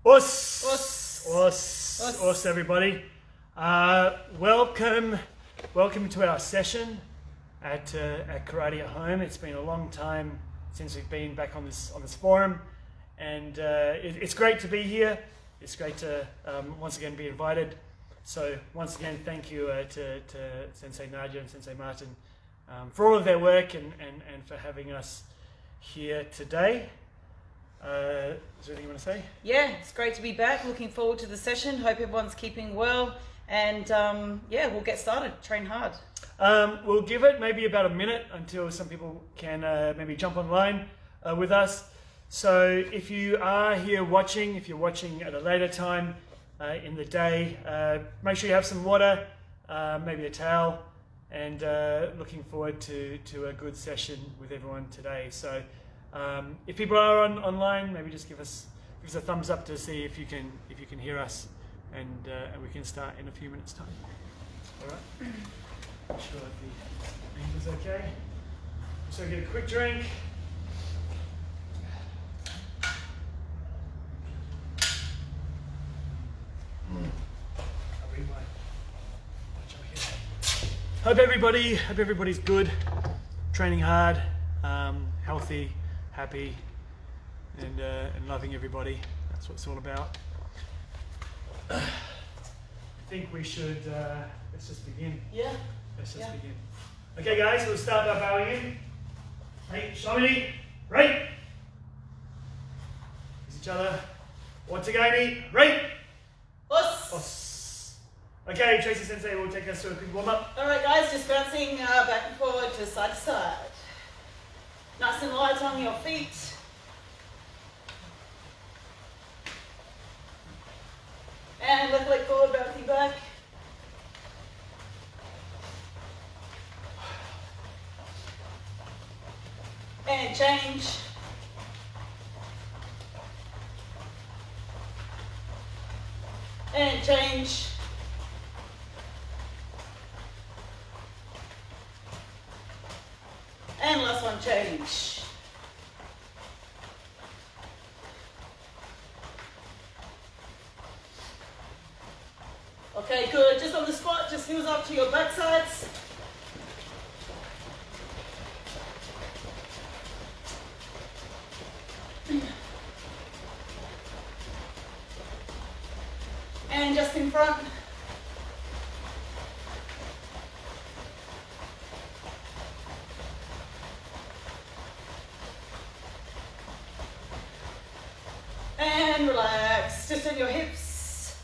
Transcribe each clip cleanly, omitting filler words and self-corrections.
Us, everybody. Welcome to our session at Karate at Home. It's been a long time since we've been back on this forum, and it's great to be here. It's great to once again be invited. So once again, thank you to Sensei Nadia and Sensei Martin for all of their work and for having us here today. Is there anything you want to say? Yeah, it's great to be back. Looking forward to the session. Hope everyone's keeping well. And yeah, we'll get started. Train hard. We'll give it maybe about a minute until some people can maybe jump online with us. So if you are here watching, if you're watching at a later time in the day, make sure you have some water, maybe a towel, and looking forward to a good session with everyone today. So if people are online, maybe just give us a thumbs up to see if you can hear us, and we can start in a few minutes' time. All right. Make sure that the link is okay. So get a quick drink. Hope everybody's good, training hard, healthy, happy, and loving everybody. That's what it's all about. I think we should let's just begin. Yeah. Let's just begin. Okay, guys, we'll start by bowing in. Right, Shamini, right. Is each other. Watagaini, right. Us. Okay, Tracy Sensei will take us through a quick warm-up. Alright guys, just bouncing back and forward to side to side. Nice and light on your feet. And left leg forward, bouncing back. And change. And change. And last one, change. Okay, good. Just on the spot, just heels up to your back sides. And just in front. And relax, just in your hips.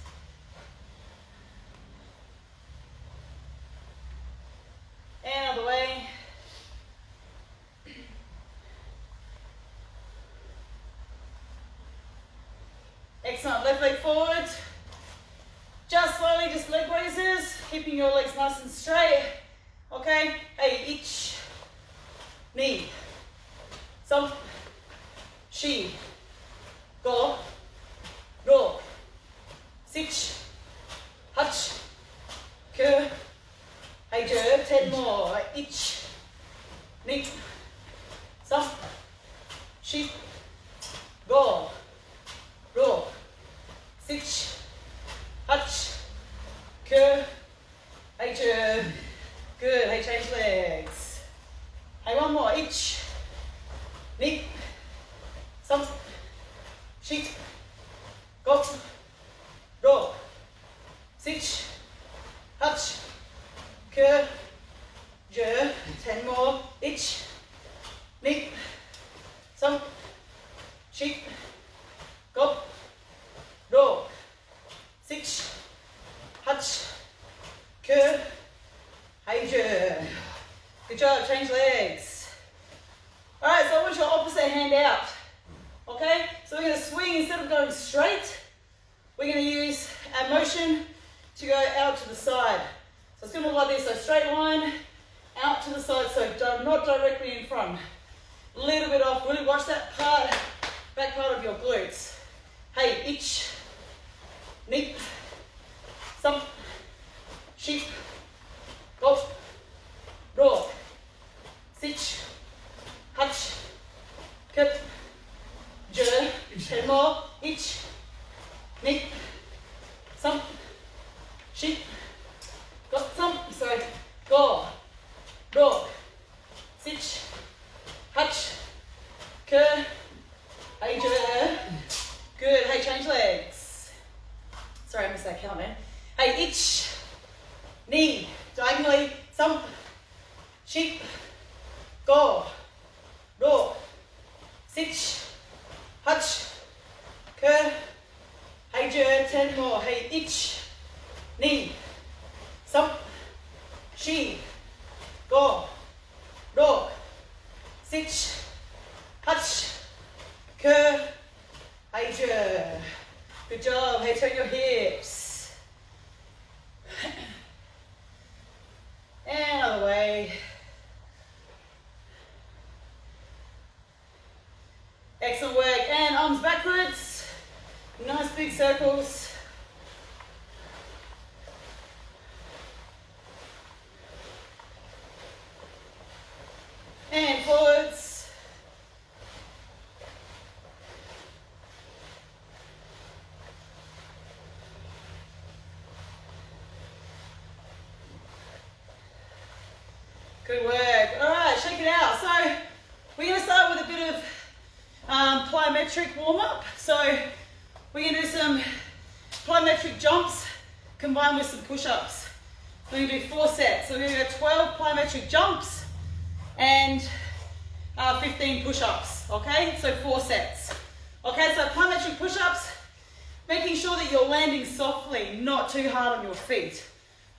And other way. Excellent, left leg forward. Just slowly, just leg raises, keeping your legs nice and straight. Okay, hey, each knee. Some, she. Go, roll, sich, hutch, ke, hey, 10 more, each, nick, some, sheep, go, roll, sich, hutch, ke, hey, good, hey, change legs, hey, one more, each, nick, some, sheep, go, roll, sich, hutch, ke, 10 more, each, nick, some, sheep, go, roll, sich, hutch, ke, hey, good job, change legs. Alright, so I want your opposite hand out. Okay, so we're going to swing instead of going straight. We're going to use our motion to go out to the side. So it's going to look like this, so straight line, out to the side, so not directly in front. A little bit off, really watch that part, back part of your glutes. Hey, each, nip, some, sheep, go, roll, sich, hutch, cut, 10 more, each, Knee. Some. Sheep. Got some. So go. Rock. Sit. Hutch. Curl. Hey, good. Hey, change legs. Sorry, I missed that count, man. Hey, itch. Knee. Diagonally. Some. Sheep. Go. Rock. Sit. Hutch. Curl. Hey, 10 more. Hey, itch. Knee. Some. Sheep. Go. Rock. Sit. Hutch. Curl. Hey, good job. Hey, turn your hips. And other way. Excellent work. And arms backwards. Nice big circles. And forwards. Good work. All right, shake it out. So we're going to start with a bit of plyometric warm-up. So we're going to do some plyometric jumps combined with some push-ups. We're going to do 4 sets. So we're going to do 12 plyometric jumps and 15 push-ups. Okay, so 4 sets. Okay, so plyometric push-ups, making sure that you're landing softly, not too hard on your feet.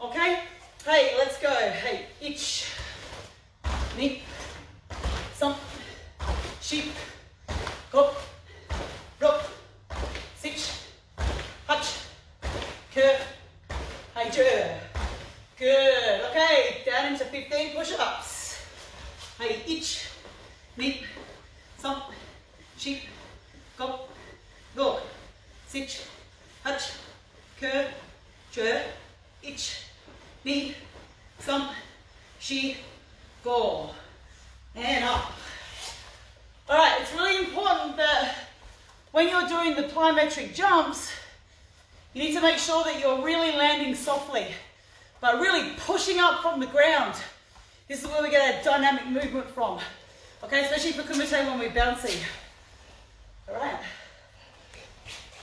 Okay, hey, let's go. Hey, itch. Knee, some, sheep, go, rock, sit, hutch, curl, hey, good, okay, down into 15 push-ups. Hey, itch, knee, some, sheep, go, rock, sit, hutch, curl, itch, knee, some, sheep, go, and up. All right, it's really important that when you're doing the plyometric jumps, you need to make sure that you're really landing softly, but really pushing up from the ground. This is where we get our dynamic movement from. Okay, especially for kumite when we're bouncing. All right.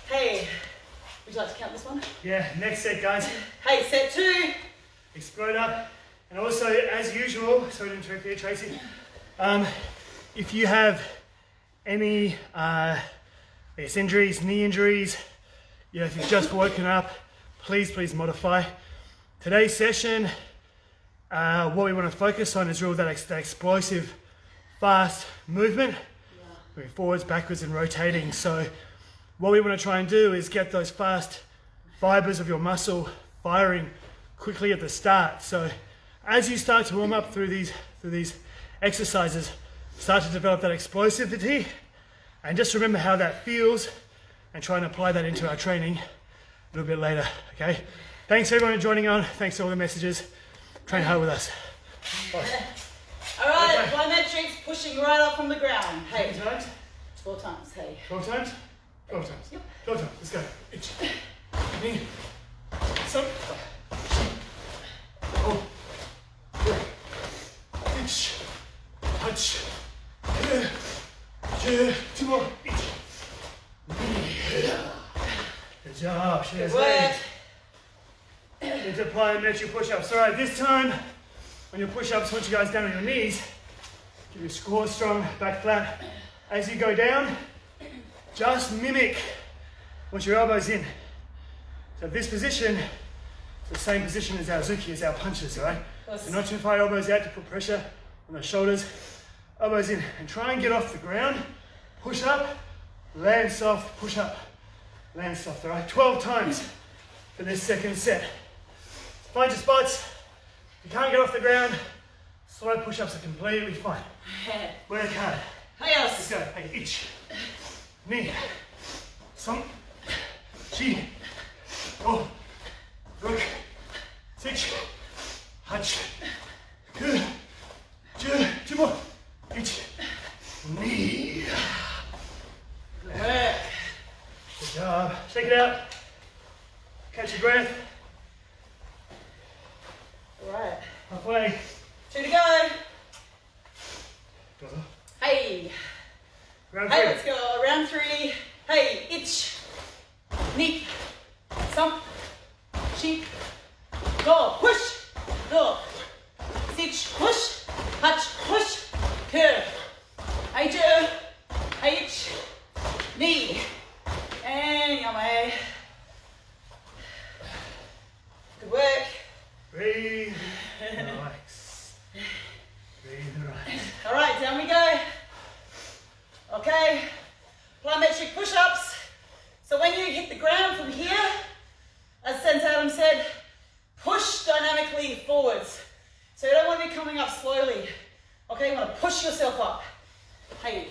Hey, would you like to count this one? Yeah, next set, guys. Hey, set 2. Explode up. And also, as usual, sorry to interrupt here, Tracy, if you have any injuries, knee injuries, if you've just woken up, please modify. Today's session, what we want to focus on is really that explosive, fast movement, moving forwards, backwards, and rotating. So what we want to try and do is get those fast fibers of your muscle firing quickly at the start. So as you start to warm up through these exercises, start to develop that explosivity, and just remember how that feels and try and apply that into our training a little bit later, okay? Thanks everyone for joining on. Thanks for all the messages. Train hard with us. All right, plyometrics, pushing right up from the ground. Hey, 12 times, hey. 12 times? 12 times. Yep. 12 times, let's go. Itch. Knee. Some. Oh. Itch. Touch. 2 more. Itch. Knee. Good job. Good work. Into plyometric push-ups. All right, this time on your push-ups, want you guys down on your knees. Give your core strong, back flat. As you go down, just mimic once your elbows in. So this position is the same position as our zuki, as our punches, all right? So not too far, elbows out to put pressure on the shoulders. Elbows in, and try and get off the ground. Push up, land soft, push up, land soft, all right? 12 times for this second set. Find your spots. If you can't get off the ground, slow push-ups are completely fine. Work hard. Let's go. Hey, itch. Knee. Some. Chi. Go. Rook. Sitch. Hutch. Good. 2 more. Itch. Knee. Good work. Good job. Shake it out. Catch your breath. All right. Halfway. 2 to go. Go. Hey. Round Hey, 3. let's go. Round 3. Hey, itch. Knee. Stomp. Sheep. Go. Push. Go. Stitch. Push. Touch. Push. Curve. Hey, two. Hey, itch. Knee. And your way. Good work. Breathe. Relax. Breathe and relax. All right, down we go. Okay, plyometric push-ups. So when you hit the ground from here, as Trace Adam said, push dynamically forwards. So you don't want to be coming up slowly. Okay, you want to push yourself up. Hey,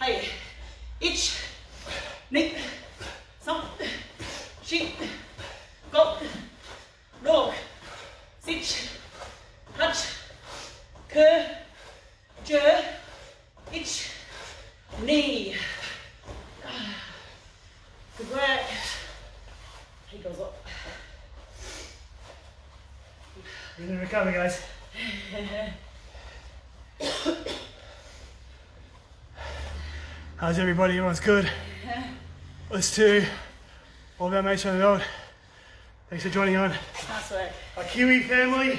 hey, itch, knee, stomp, sheep, go, roll, stitch, touch, curve, jerk, itch, knee. Good work. He goes up. Breathe and recover, guys. How's everybody? Everyone's good? Us too. All of our mates around the world. Thanks for joining on. Nice work. Our Kiwi family.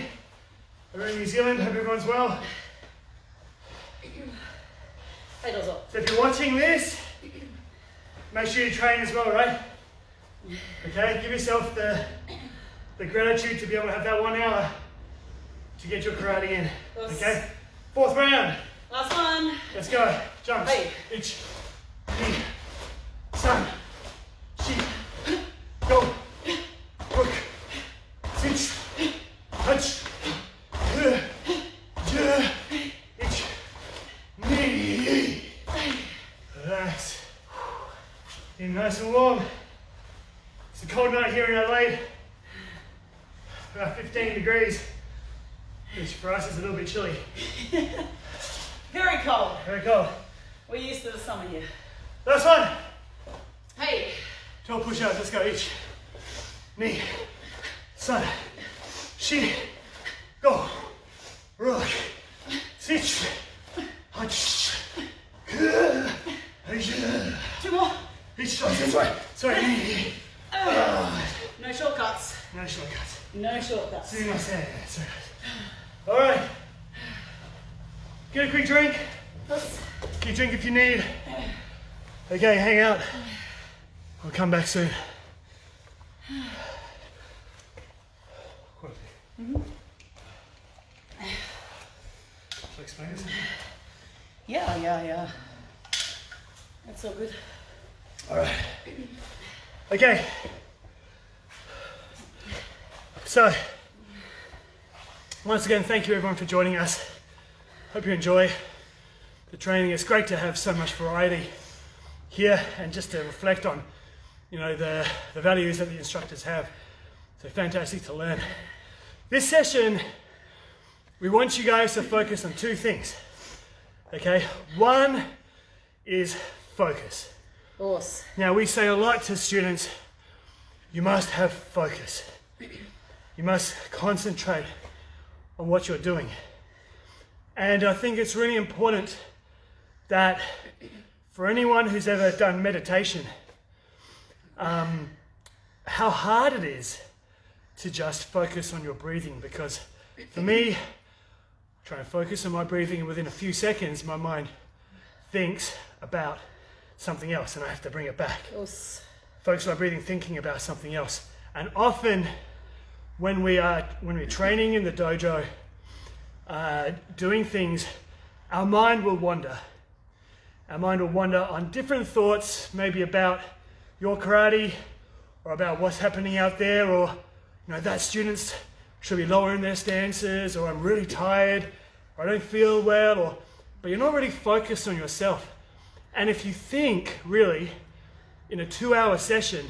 We're in New Zealand. Hope everyone's well. He goes up. So if you're watching this, make sure you train as well, right? Okay, give yourself the gratitude to be able to have that 1 hour to get your karate in. Okay, 4th round. Last one. Let's go. Jumps. Hey. Itch. Knee. Sun. Sheep. Go. Hook. Cinch. Touch. Itch. Knee. Relax. In nice and warm. It's a cold night here in Adelaide. About 15 degrees. Which for us is a little bit chilly. Very cold. Very cold. We're used to the summer here. Last one. Hey. 12 push-ups. Let's go. Each. Knee. Sun. Sheep. Go. Rock. Stitch. Punch. Two more. Each. Sorry. Knee. No shortcuts. No shortcuts. No shortcuts. Sorry. All right. Get a quick drink. Quick drink if you need. Okay, hang out. I'll come back soon. Shall I explain this? Yeah. That's all good. All right. Okay. So, once again, thank you everyone for joining us. Hope you enjoy the training. It's great to have so much variety here and just to reflect on, the values that the instructors have. So fantastic to learn. This session, we want you guys to focus on 2 things. Okay, one is focus. Awesome. Now we say a lot to students, you must have focus. You must concentrate on what you're doing. And I think it's really important that for anyone who's ever done meditation, how hard it is to just focus on your breathing, because for me, try and focus on my breathing and within a few seconds my mind thinks about something else and I have to bring it back. Awesome. Focus on my breathing, thinking about something else. And often when we're training in the dojo, doing things, our mind will wander. Our mind will wander on different thoughts, maybe about your karate or about what's happening out there, or that students should be lowering their stances, or I'm really tired, or I don't feel well, but you're not really focused on yourself. And if you think really in a 2-hour session,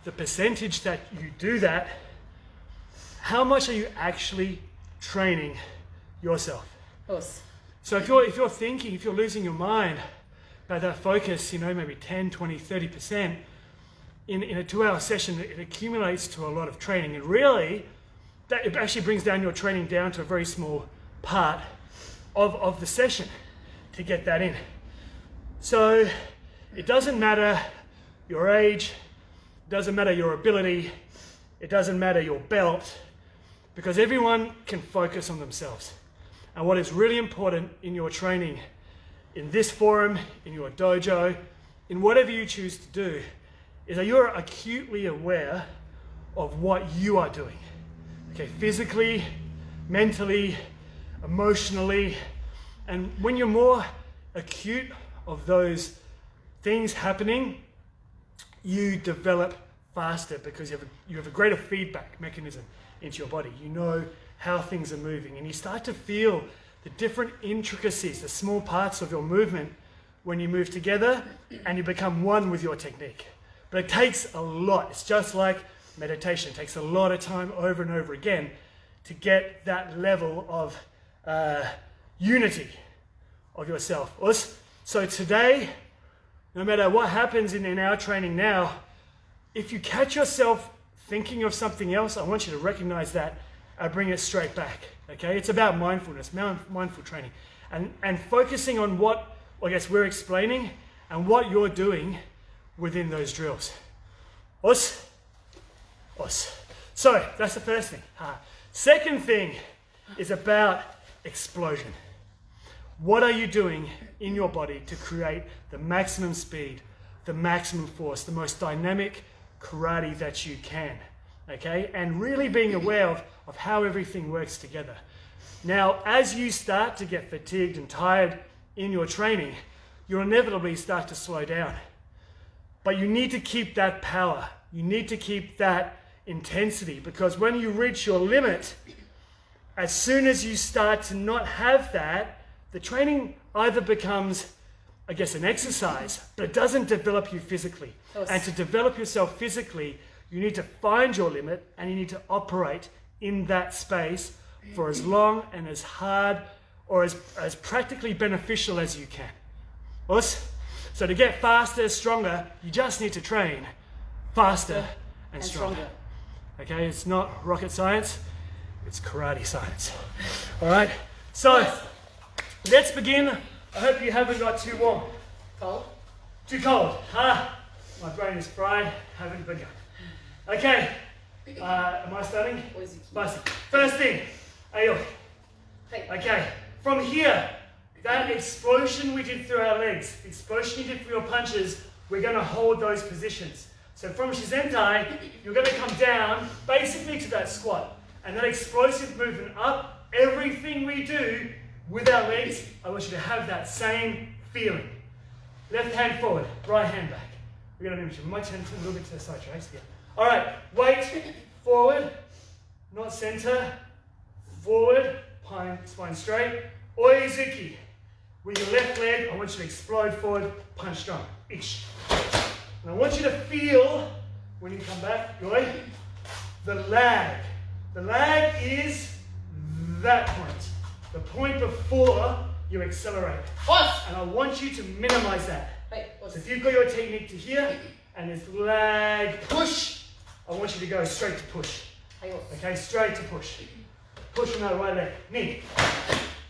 the percentage that you do that, how much are you actually training yourself? Awesome. So if you're losing your mind about that focus, maybe 10, 20, 30%, in a 2-hour session, it accumulates to a lot of training. And really, it actually brings down your training down to a very small part of the session to get that in. So it doesn't matter your age, it doesn't matter your ability, it doesn't matter your belt, because everyone can focus on themselves. And what is really important in your training, in this forum, in your dojo, in whatever you choose to do, is that you're acutely aware of what you are doing. Okay, physically, mentally, emotionally, and when you're more acute of those things happening, you develop faster because you have a greater feedback mechanism into your body. You know how things are moving, and you start to feel the different intricacies, the small parts of your movement when you move together and you become one with your technique. But it takes a lot. It's just like meditation. It takes a lot of time over and over again to get that level of unity of yourself. So today, no matter what happens in our training now, if you catch yourself thinking of something else, I want you to recognize that and bring it straight back. Okay? It's about mindfulness, mindful training, and focusing on what I guess we're explaining and what you're doing within those drills. Us. So that's the first thing. Second thing is about explosion. What are you doing in your body to create the maximum speed, the maximum force, the most dynamic karate that you can? Okay? And really being aware of how everything works together. Now, as you start to get fatigued and tired in your training, you'll inevitably start to slow down. But you need to keep that power. You need to keep that intensity, because when you reach your limit, as soon as you start to not have that, the training either becomes, I guess, an exercise, but it doesn't develop you physically. And to develop yourself physically, you need to find your limit and you need to operate in that space for as long and as hard or as practically beneficial as you can. So to get faster, stronger, you just need to train faster and stronger. Okay, it's not rocket science, it's karate science. All right, so let's begin. I hope you haven't got too warm. Cold? Too cold. My brain is fried, haven't begun. Okay, am I starting? Spicy. First thing, ayo. Okay, from here, that explosion we did through our legs, the explosion you did through your punches, we're going to hold those positions. So from Shizentai, you're going to come down basically to that squat. And that explosive movement up, everything we do with our legs, I want you to have that same feeling. Left hand forward, right hand back. We're going to move your right hand a little bit to the side, Trace. Yeah. All right, weight forward, not center, forward, spine straight. Oizuki. With your left leg, I want you to explode forward, punch strong. Ish. And I want you to feel, when you come back, the lag. The lag is that point. The point before you accelerate. And I want you to minimize that. So if you've got your technique to here, and there's lag, push, I want you to go straight to push. Okay, straight to push. Push on that right leg. Knee.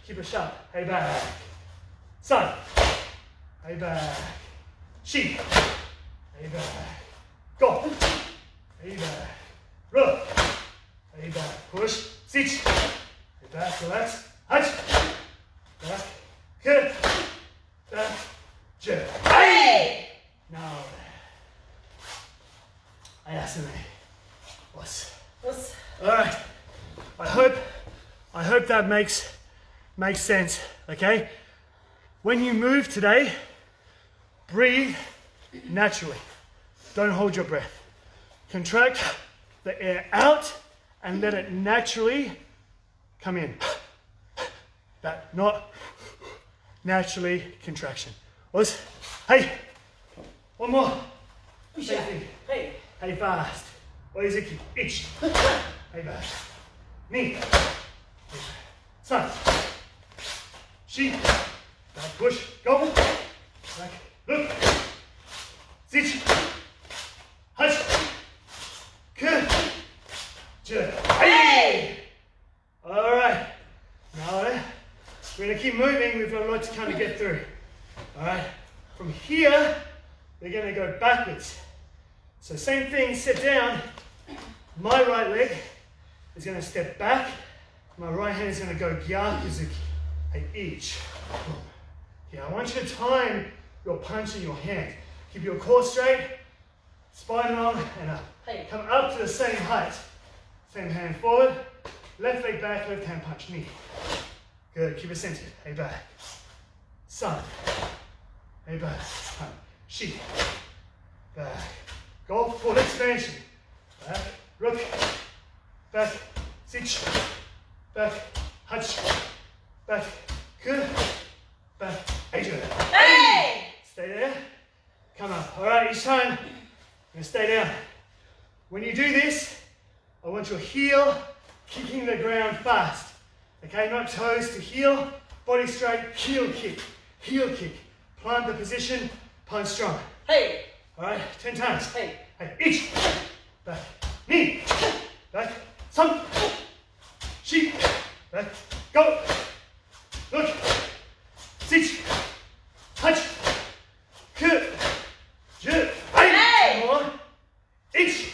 Keep it sharp. Hey back. Side. Hey back. Sheep. Hey back. Go. Hey back. Roll. Hey back. Push. Sit. Hey back. Relax. Hutch. Back. Good. Back. Jerk. Hey! Now. Ayasane. What's? All right. I hope that makes sense. Okay. When you move today, breathe naturally. Don't hold your breath. Contract the air out and let it naturally come in. That not naturally contraction. Hey, one more. Hey fast. Oizuki. Itch. Hey back. Knee. Side. Sheep. Back push. Go. Back. Look. Sit. Hutch. to kind of get through. All right, from here, we're going to go backwards. So same thing, sit down. My right leg is going to step back. My right hand is going to go gyakuzuki at each. Yeah, I want you to time your punch in your hand. Keep your core straight, spine long and up. Come up to the same height. Same hand forward, left leg back, left hand punch, knee. Good, keep it centered. Hey back. Sun. Hey back. Shi. Back. Go full expansion. Back. Rook. Back. Sich. Back. Hutch. Back. Good. Back. Hey. Hey! Stay there. Come up. Alright, each time, you're going to stay down. When you do this, I want your heel kicking the ground fast. Okay, not toes to heel, body straight, heel kick, plant the position, punch strong. Hey! All right, 10 times. Hey! Hey, each, back, knee, back, some, sheep, back, go, look, sit, touch, good, good, hey! More, each,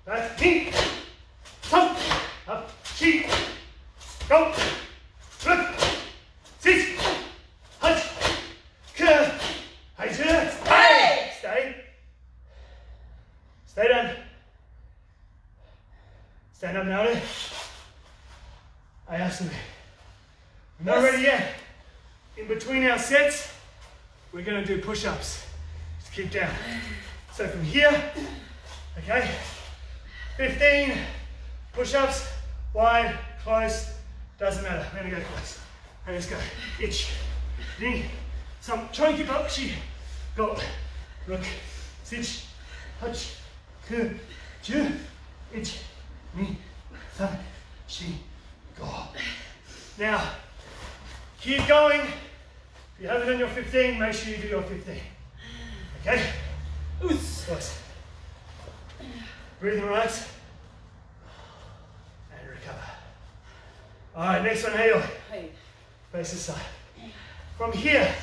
back, knee, some, up, sheep, go, look, sit, touch, good, hey! Stay. Stay down. Stand up now. I asked him. We're not ready yet. In between our sets, we're going to do push-ups. Just keep down. So from here, okay, 15 push-ups, wide, close, doesn't matter. We're going to go close. Okay, let's go. Itch, knee, some, try and keep up. She, go, look, sit, touch, good, two, itch, knee, some, she, go. Now, keep going. If you haven't done your 15, make sure you do your 15. Okay? Close. Breathing right. And recover. Alright, next one, heel. Face this side. From here,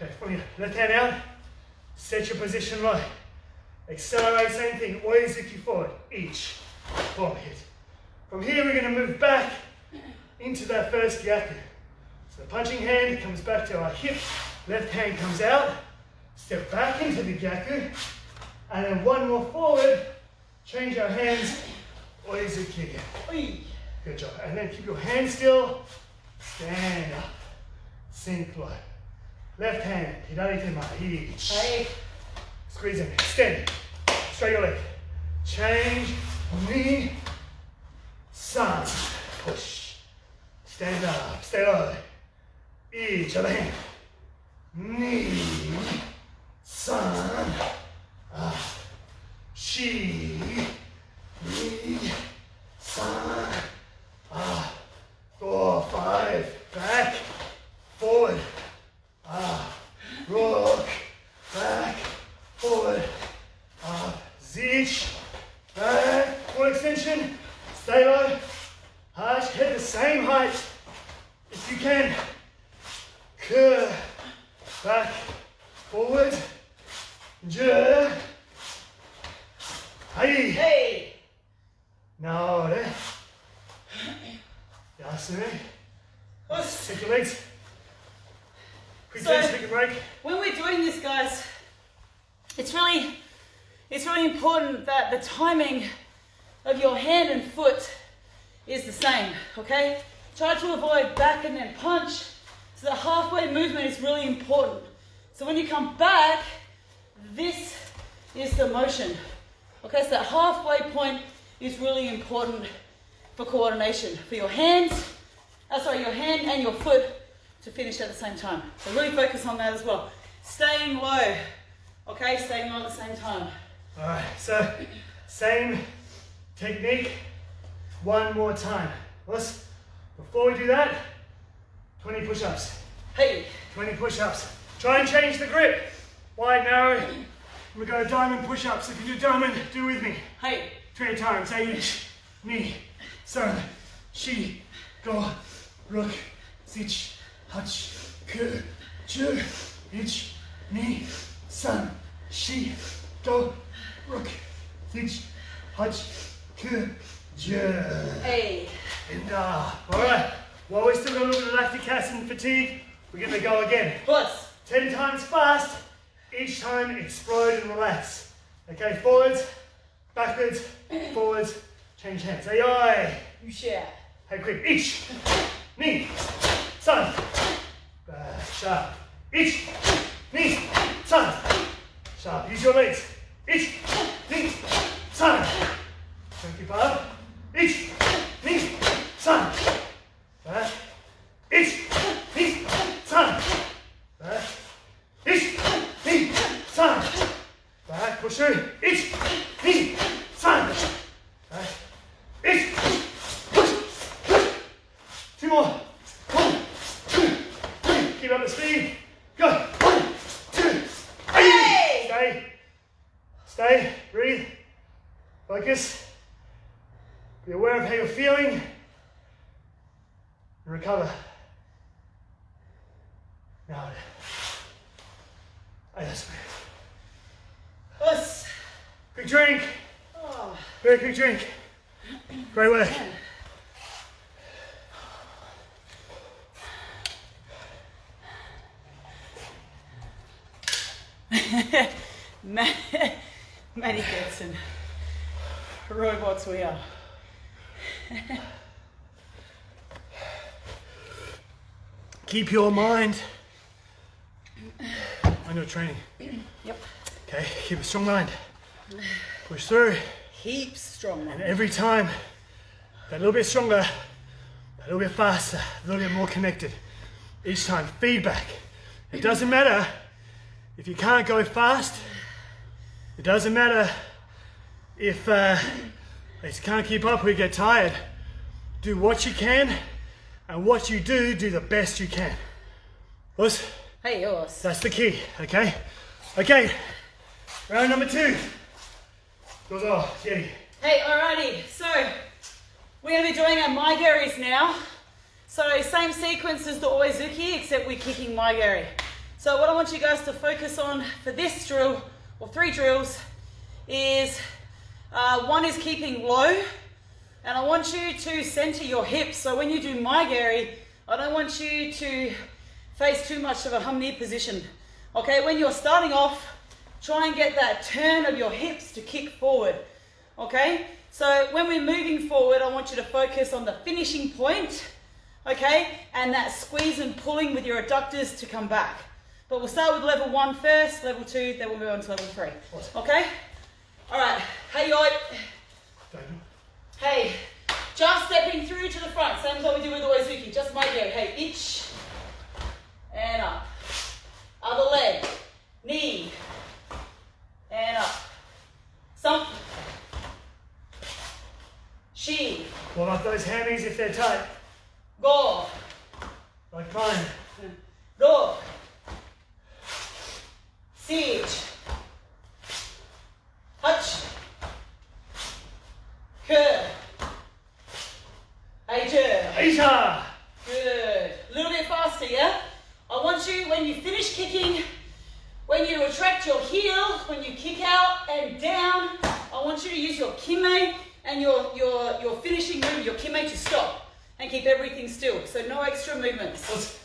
okay, from here, left hand out, set your position low. Accelerate, same thing, always lift you forward, each, forward hit. From here, we're going to move back into that first gyaku. So the punching hand comes back to our hip, left hand comes out, step back into the gyaku, and then one more forward, change our hands, oizuki again. Good job. And then keep your hand still, stand up, sink low. Left hand, hidari tema, each. Squeeze in, extend, straight your leg. Change, knee, sun, push. Stand up, stay low. Each other hand. Knee, sun, up. Shi, knee, sun, up. 4, 5, back, forward, up. Rook, back, forward, up. Zich, back, full extension. Stay low. Hard, head the same height if you can. Curve, back, forward, jerk. Hey. Now, there. Yasune. Take your legs. Quick dance, take a break. When we're doing this, guys, it's really important that the timing of your hand and foot is the same, okay? Try to avoid back and then punch. So the halfway movement is really important. So when you come back, this is the motion. Okay, so that halfway point is really important for coordination. For your hands, your hand and your foot to finish at the same time. So really focus on that as well. Staying low, okay? Staying low at the same time. All right, so same technique, one more time. Before we do that, 20 push-ups. Hey. 20 push-ups. Try and change the grip. Wide, narrow. We go diamond push-ups. If you do diamond, do with me. Hey. 20 times. Each, knee, sun, shi, go, rook, sich, hutch, ku, ju, ich, ni, san, shi, do, ruk, ich, hutch, ku, ju. Hey. And all right, while we still got a little bit of lactic acid and fatigue, we're gonna go again. Plus. 10 times fast, each time explode and relax. Okay, forwards, backwards, forwards, change hands. Hey, oi. You share. Hey, quick. Ich, ni, san. Sharp. Ich, ni, san. Sharp. Use your legs. Ich, ni, san. Don't keep up. Ich, ni, san. Back. Ich, ni, san. Back. Ich, ni, san. Back. Push through. Ich, ni, san. Back. Ich, push. 2 more. 1, 2, 3. Keep up the speed. Go. 1, 2, 3. Stay. Stay. Breathe. Focus. Be aware of how you're feeling. And recover. Now. Yes. Plus. Quick drink. Oh. Very quick drink. Great work. Manny Getson. Robots we are. Keep your mind on your training. Yep. Okay, keep a strong mind. Push through. Heaps strong. And every time, that little bit stronger, a little bit faster, a little bit more connected. Each time, feedback. It doesn't matter if you can't go fast. It doesn't matter if you can't keep up or you get tired. Do what you can, and what you do the best you can. Us? Hey, yours. That's the key, okay? Okay, round number 2. Goes off, Yeti. Hey, alrighty. So, we're going to be doing our Maigaris now. So, same sequence as the Oizuki, except we're kicking Maigari. So, what I want you guys to focus on for this drill, or 3 drills, is one is keeping low, and I want you to center your hips. So when you do Maigari, I don't want you to face too much of a hum knee position. Okay, when you're starting off, try and get that turn of your hips to kick forward. Okay, so when we're moving forward, I want you to focus on the finishing point, okay, and that squeeze and pulling with your adductors to come back. But we'll start with level 1 first, level 2, then we'll move on to level 3. Okay? Alright, hey yo. Hey, just stepping through to the front, same as what we do with the Oizuki, just Maigari. Hey, each, and up. Other leg, knee, and up. Sump. Shi. Pull up those hammies if they're tight. Go. Like mine. Go. Siege. Hutch. Curve. Aja. Aisha! Good. A little bit faster, yeah? I want you, when you finish kicking, when you retract your heel, when you kick out and down, I want you to use your kime and your finishing move, your kime to stop and keep everything still. So no extra movements.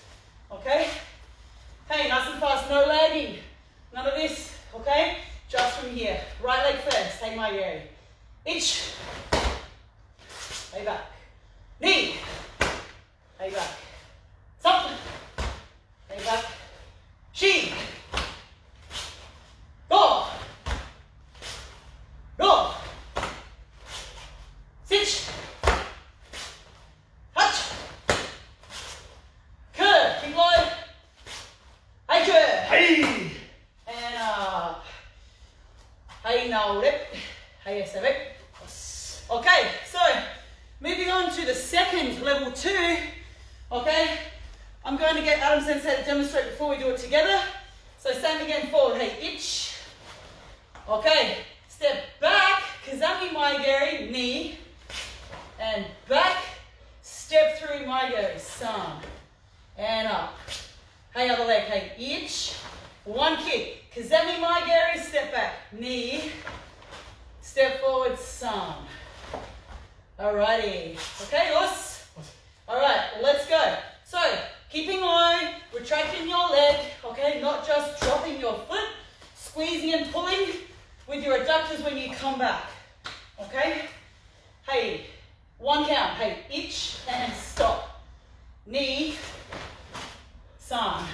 Okay? Hey, nice and fast, no lagging. None of this, okay? Just from here. Right leg first, hey Maigari. Each. Hey back. Knee. Hey back. Stop. Hey back. Shi. Go. Go. Sit. Hutch. Curve. Keep going. Hey curve. Hey! And hey now rip. Hey seven. Okay, so moving on to the second level 2. Okay, I'm going to get Adam Sensei to demonstrate before we do it together. So same again, forward. Hey, itch. Okay, step back, Kazami Maigari, knee, and back, step through Maigari, sun, and up. Hey, Kazami Maigari, step back. Knee, step forward, san. Alrighty. Okay, Us? Alright, let's go. So, keeping low, retracting your leg, okay? Not just dropping your foot, squeezing and pulling with your adductors when you come back. Okay? Hey, one count. Hey, each and stop. Knee, san.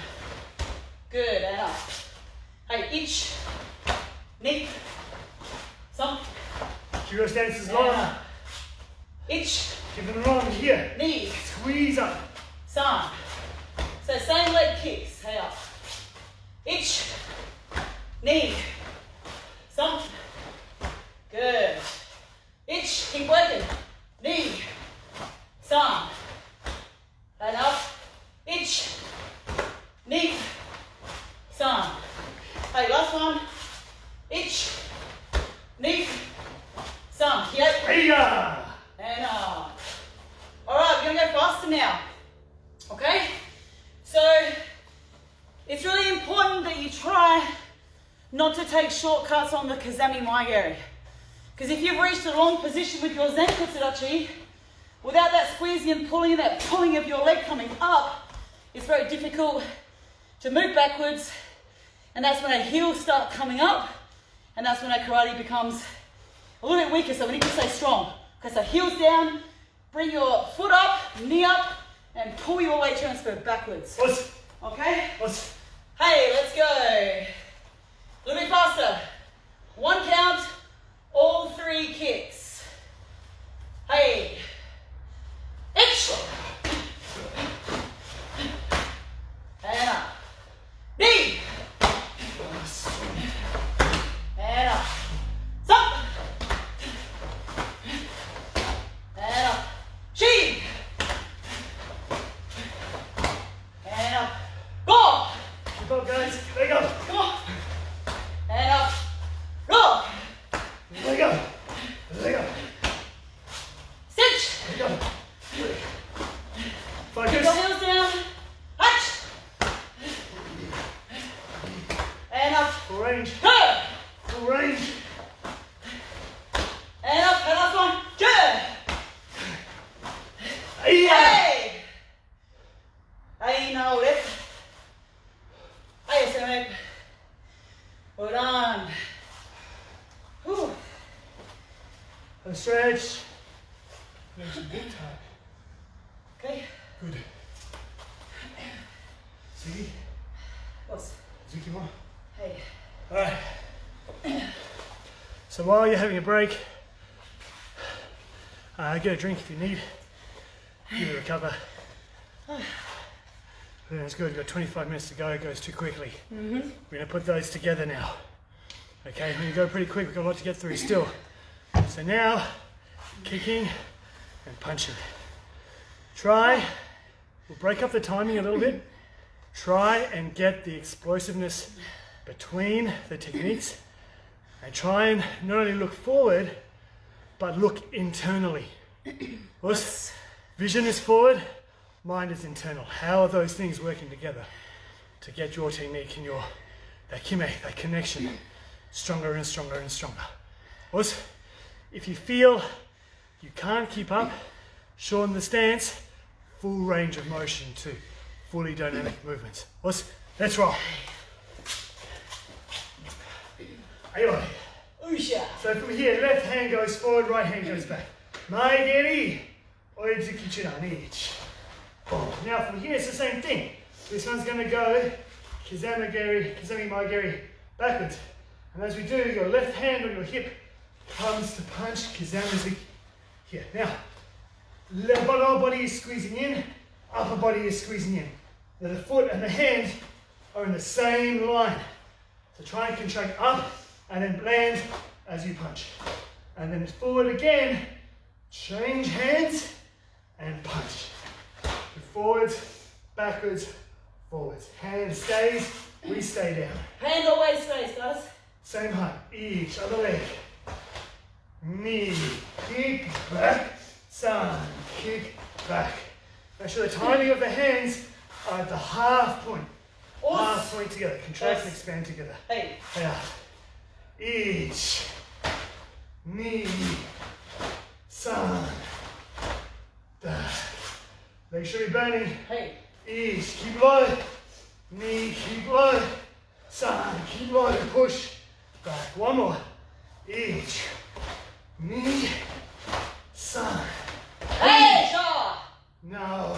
Good, and up. Hey, each, knee, san. Keep your stances long. Each. Keep them long here. Knee. Squeeze up. San. So same leg kicks. Hey up. Each. Knee. San. Good. Each. Keep working. Knee. San. And up. Each. Knee. San. Hey, last one. Each. Knee. San. Yep. Hiya! And alright, we're gonna go faster now. Okay? So it's really important that you try not to take shortcuts on the Kazami Maigari. Because if you've reached a long position with your Zenko Tsudachi, without that squeezing and pulling, that pulling of your leg coming up, it's very difficult to move backwards, and that's when our heels start coming up, and that's when our karate becomes a little bit weaker, so we need to stay strong. Okay, so heels down, bring your foot up, knee up, and pull your weight transfer backwards. Okay? Hey, let's go. A little bit faster. One count, all three kicks. Hey. Itch. And up. Knee. And up. Stop. And up. Chi. And up. Go. Keep up, guys. Leg up. Come on. And up. Go. Leg up. Leg up. Stitch. Leg up. Keep Focus. your heels down. Hutch. And up. Full range. Go. Full range. And up. And last one. Turn. Hiya! Hey. Hey, now lift. Hey, Sam. Well done. Whew. A stretch. There's a big time. Okay. Good. See? What's? Zuki one. Hey. Alright. So while you're having a break, get a drink if you need. Give it a recover. That's good. We've got 25 minutes to go. It goes too quickly. We're going to put those together now. Okay, when you go pretty quick, we've got a lot to get through still. So now, kicking and punching. Try, we'll break up the timing a little bit. Try and get the explosiveness between the techniques, and try and not only look forward, but look internally. Vision is forward, mind is internal. How are those things working together to get your technique and your that kime, that connection, stronger and stronger and stronger? If you feel you can't keep up, shorten the stance, full range of motion too, fully dynamic movements. Let's roll. Ayo. So from here, left hand goes forward, right hand goes back. Maigeri, oizuki chiranichi. Now from here, it's the same thing. This one's going to go Kazami Maigari backwards. And as we do, your left hand on your hip comes to punch Kazami here. Now, lower body is squeezing in, upper body is squeezing in. Now the foot and the hand are in the same line. So try and contract up and then land as you punch. And then forward again, change hands and punch. Forwards, backwards, forwards. Hand stays, we stay down. Hand always stays, guys. Same height, each other leg. Knee, kick, back, san, kick, back. Make sure the timing of the hands are at the half point. Palms point together. Contract and expand together. Hey. Yeah. Each. Knee. Sun. Legs should be burning. Hey. Each. Keep low. Knee. Keep low. Sun. Keep low. Push. Back. One more. Each. Knee. Sun. Hey. Shaw. No.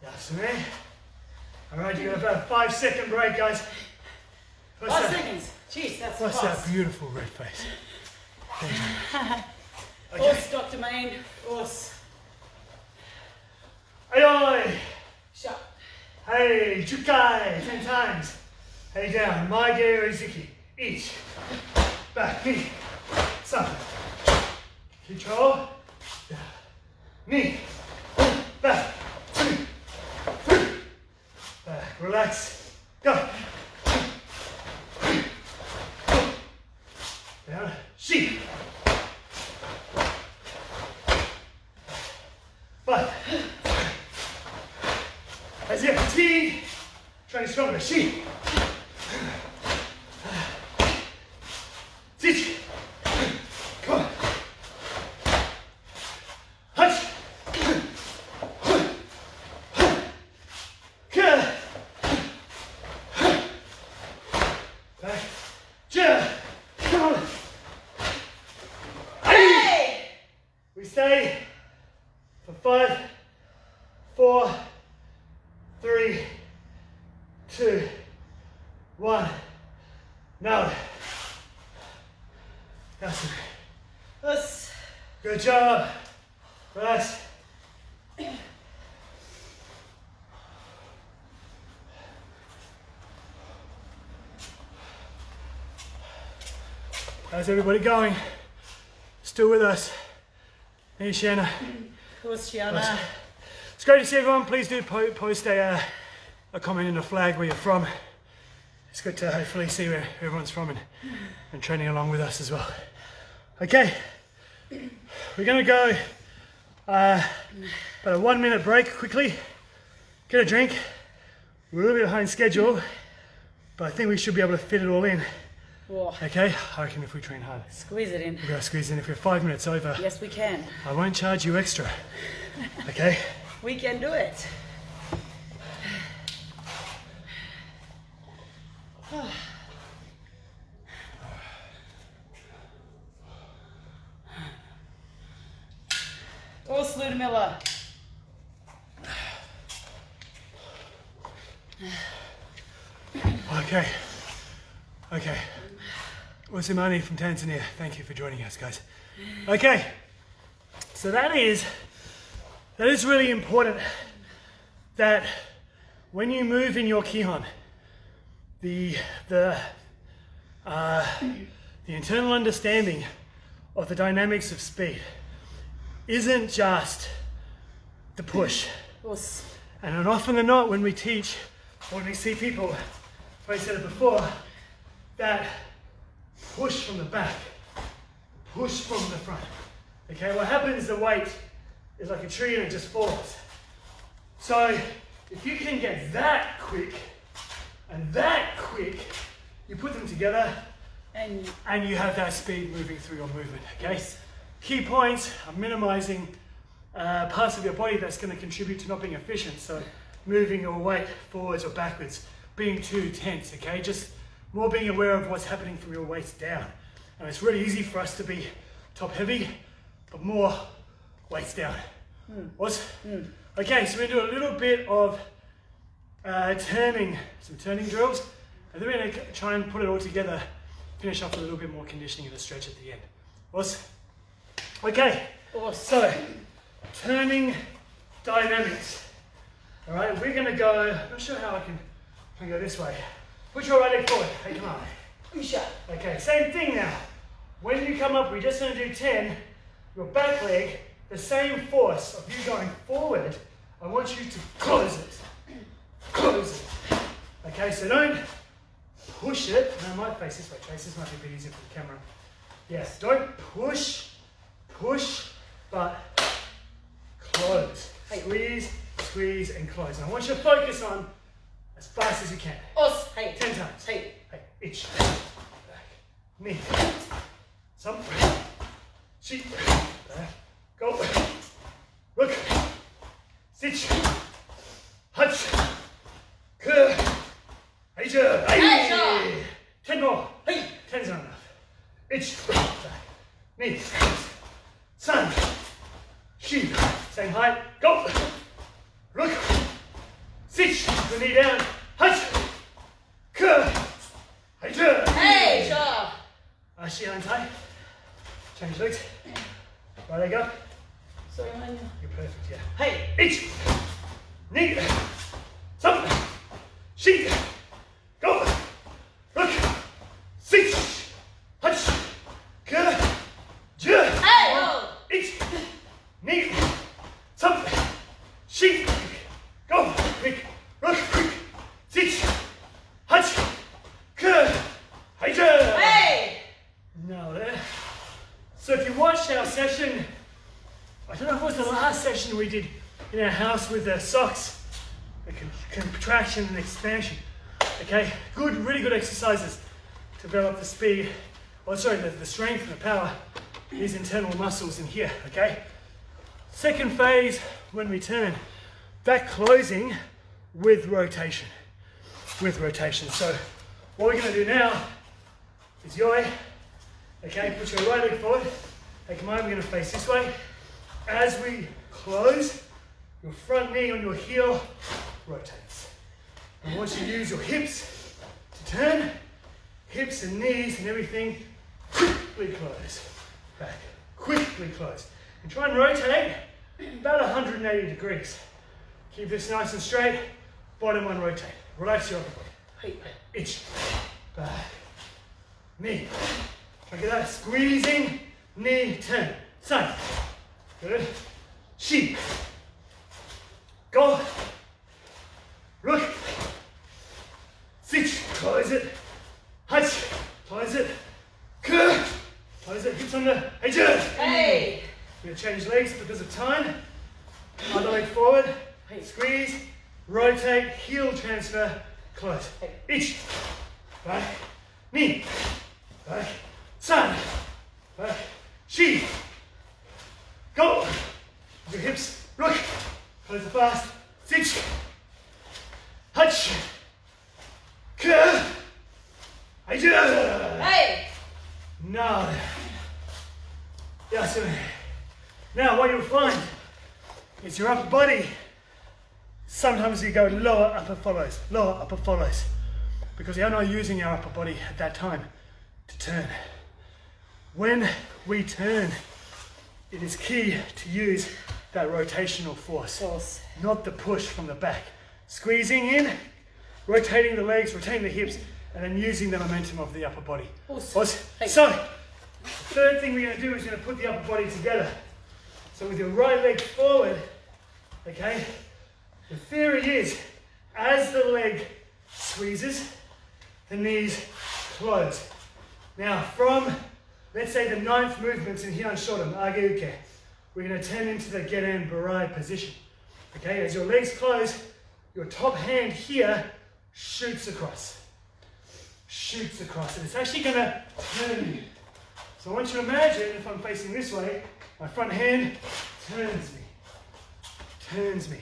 Yasune. Alright, you got about a 5-second break, guys. 5 seconds. Jeez, that's What's fast. that beautiful red face? Horse, Dr. Main. Horse. Aye. Shut. Hey, Jukai. 10 times. Hey, down. Maige or Izuki. Each. Back. Knee. Sun. Control. Down. Knee. Back. Back. Relax. Go. Down. Sheep. 5. As you have fatigue, trying stronger. Sheep. 6. Come on. Hunch. Back. Jab. Come on. Hey. We stay for 5, 4, 3, 2, 1. Now. That's it. Let's. Good job. Relax. How's everybody going? Still with us? Hey, Shanna. Horse, Shiana. It's great to see everyone. Please do post a comment and a flag where you're from. It's good to hopefully see where everyone's from and training along with us as well. Okay, we're going to go about a 1-minute break quickly. Get a drink. We're a little bit behind schedule, but I think we should be able to fit it all in. Whoa. Okay, I reckon if we train hard. Squeeze it in. We're going to squeeze in. If we're 5 minutes over, Yes, we can. I won't charge you extra. Okay? We can do it. Horse, Ludmilla. Okay. Okay. Usimani from Tanzania. Thank you for joining us, guys. Okay. So that is really important that when you move in your Kihon, the internal understanding of the dynamics of speed isn't just the push. Horse. And often than not, when we teach, or when we see people, I said it before, that push from the back, push from the front. Okay, what happens, the weight is like a tree and it just falls. So if you can get that quick and that quick, you put them together and you have that speed moving through your movement. Okay, key points are minimizing parts of your body that's going to contribute to not being efficient. So moving your weight forwards or backwards, being too tense. Okay, just more being aware of what's happening from your waist down. And it's really easy for us to be top heavy, but more weights down. Okay, so we're going to do a little bit of some turning drills, and then we're going to try and put it all together, finish off with a little bit more conditioning and a stretch at the end. Okay, so turning dynamics. All right, we're going to go, I'm not sure how I can go this way. Put your right leg forward. Hey, come on. Okay, same thing now. When you come up, we're just going to do 10. Your back leg, the same force of you going forward, I want you to close it. Close it. Okay, so don't push it. No, I might face this way, Trace. This might be a bit easier for the camera. Yes, don't push, but close. Squeeze, squeeze, and close. And I want you to focus on as fast as you can. Us. Hey. 10 times. Hey. Hey. Itch. Back. Knee. Some. Sheep. Back. Go. Look. Stitch. Hutch. Curve. Asia. Asia. 10 more. Hey. 10's not enough. Itch. Back. Knee. Sun. Sheep. Same height. Go. Look. Stitch. The knee down. Hutch. Curve. Asia. Hey. Sure. She untie. Change legs. Right leg up. Sorry, man. You're perfect, yeah. Hey. Itch. Knee. Some. Sheep. Go. Look. Stitch. Hutch. Curve. Jerk. Hey. Oh. Itch. Knee. Some. Sheep. Go. Quick. Look. Quick. Stitch. Hutch. Curve. Hey. Now there. So if you watched our session, I don't know if it was the last session we did in our house with the socks, the contraction and expansion. Okay, good, really good exercises to develop the speed, the strength and the power, these internal muscles in here, okay? Second phase, when we turn, back closing with rotation, So what we're gonna do now is yoy, okay, put your right leg forward, hey, come on, we're gonna face this way. As we close, your front knee on your heel rotates. And once you use your hips to turn, hips and knees and everything, quickly close. Back, quickly close. And try and rotate about 180 degrees. Keep this nice and straight, bottom one rotate. Relax your upper body. Itch, back, knee. Look at that, squeezing, knee, turn. Sun. Good. Sheep. Go. Look. Stitch. Close it. Hutch. Close it. Curve. Close it. Hips on the edge. Hey. We're going to change legs because of time. Other leg forward. Squeeze. Rotate. Heel transfer. Close. Itch. Back. Knee. Back. Sun. Back. Sheep. Go. Your hips. Look. Close it fast. Stitch. Hutch. Curve. Hey. Now. Yes. Now what you'll find is your upper body. Sometimes you go lower upper follows. Because you're not using our upper body at that time to turn. When we turn, it is key to use that rotational force, not the push from the back. Squeezing in, rotating the legs, rotating the hips, and then using the momentum of the upper body. So, the third thing we're going to do is we're going to put the upper body together. So with your right leg forward, okay, the theory is as the leg squeezes, the knees close. Now from, let's say the 9th movements in Hyan Shodan, Age Uke, we're going to turn into the Geren Barai position. Okay, as your legs close, your top hand here shoots across. And it's actually going to turn you. So I want you to imagine if I'm facing this way, my front hand turns me.